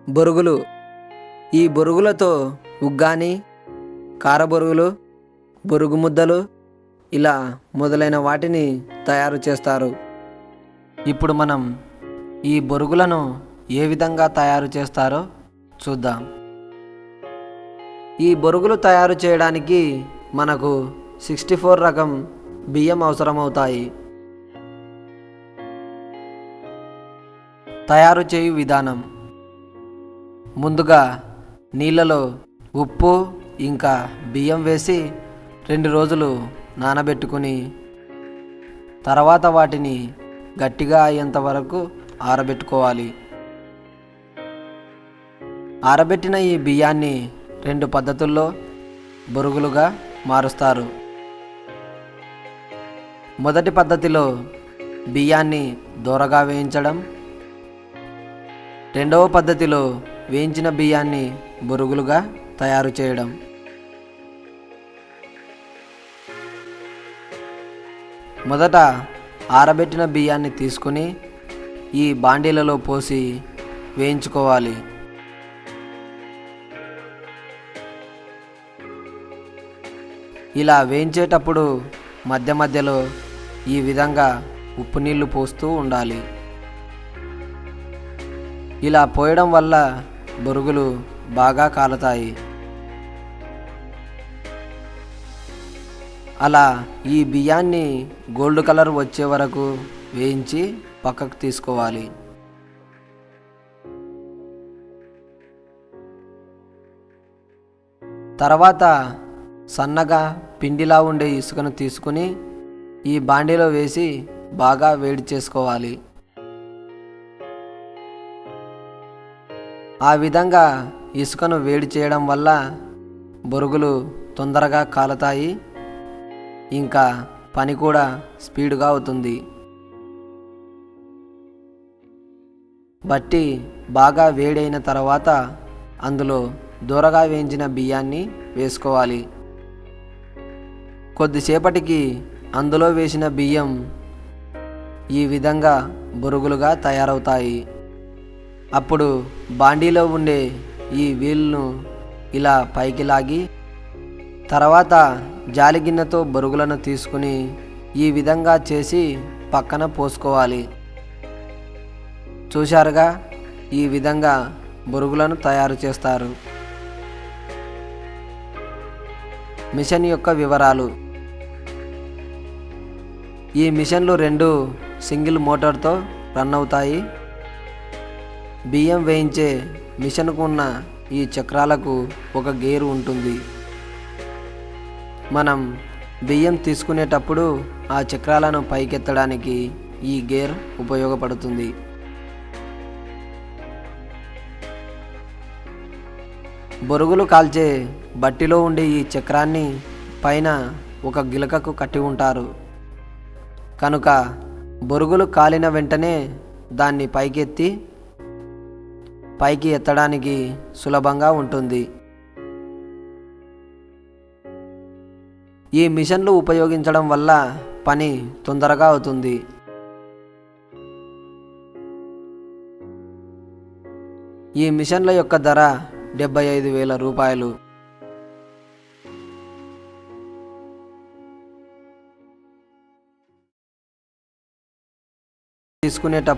బొరుగులు. ఈ బొరుగులతో ఉగ్గాని, కారబొరుగులు, బొరుగు ముద్దలు ఇలా మొదలైన వాటిని తయారు చేస్తారు. ఇప్పుడు మనం ఈ బొరుగులను ఏ విధంగా తయారు చేస్తారో చూద్దాం. ఈ బొరుగులు తయారు చేయడానికి మనకు 64 రకం బియ్యం అవసరమవుతాయి. తయారు చేయు విధానం: ముందుగా నీళ్ళలో ఉప్పు ఇంకా బియ్యం వేసి 2 రోజులు నానబెట్టుకుని తర్వాత వాటిని గట్టిగా అయ్యేంత వరకు ఆరబెట్టుకోవాలి. ఆరబెట్టిన ఈ బియ్యాన్ని 2 పద్ధతుల్లో బొరుగులుగా మారుస్తారు. మొదటి పద్ధతిలో బియ్యాన్ని దోరగా వేయించడం, రెండవ పద్ధతిలో వేయించిన బియ్యాన్ని బొరుగులుగా తయారు చేయడం. మొదట ఆరబెట్టిన బియ్యాన్ని తీసుకుని ఈ బాండీలలో పోసి వేయించుకోవాలి. ఇలా వేయించేటప్పుడు మధ్య మధ్యలో ఈ విధంగా ఉప్పు నీళ్లు పోస్తూ ఉండాలి. ఇలా పోయడం వల్ల బొరుగులు బాగా కాలుతాయి. అలా ఈ బియ్యాన్ని గోల్డ్ కలర్ వచ్చే వరకు వేయించి పక్కకు తీసుకోవాలి. తర్వాత సన్నగా పిండిలా ఉండే ఇసుకను తీసుకుని ఈ బాండీలో వేసి బాగా వేడి చేసుకోవాలి. ఆ విధంగా ఇసుకను వేడి చేయడం వల్ల బొరుగులు తొందరగా కాలుతాయి, ఇంకా పని కూడా స్పీడ్గా అవుతుంది. బట్టి బాగా వేడైన తర్వాత అందులో దూరగా వేయించిన బియ్యాన్ని వేసుకోవాలి. కొద్దిసేపటికి అందులో వేసిన బియ్యం ఈ విధంగా బొరుగులుగా తయారవుతాయి. అప్పుడు బాండీలో ఉండే ఈ వీల్ను ఇలా పైకి లాగి తర్వాత జాలిగిన్నెతో బొరుగులను తీసుకుని ఈ విధంగా చేసి పక్కన పోసుకోవాలి. చూశారుగా, ఈ విధంగా బొరుగులను తయారు చేస్తారు. మిషన్ యొక్క వివరాలు: ఈ మిషన్లు 2 సింగిల్ మోటార్తో రన్ అవుతాయి. బియ్యం వేయించే మిషన్కు ఉన్న ఈ చక్రాలకు ఒక గేరు ఉంటుంది. మనం బియ్యం తీసుకునేటప్పుడు ఆ చక్రాలను పైకెత్తడానికి ఈ గేర్ ఉపయోగపడుతుంది. బొరుగులు కాల్చే బట్టిలో ఉండే ఈ చక్రాన్ని పైన ఒక గిలకకు కట్టి ఉంటారు కనుక బొరుగులు కాలిన వెంటనే దాన్ని పైకి ఎత్తడానికి సులభంగా ఉంటుంది. ఈ మిషన్లు ఉపయోగించడం వల్ల పని తొందరగా అవుతుంది. ఈ మిషన్ల యొక్క ధర 75,000 రూపాయలు. తీసుకునేటప్పుడు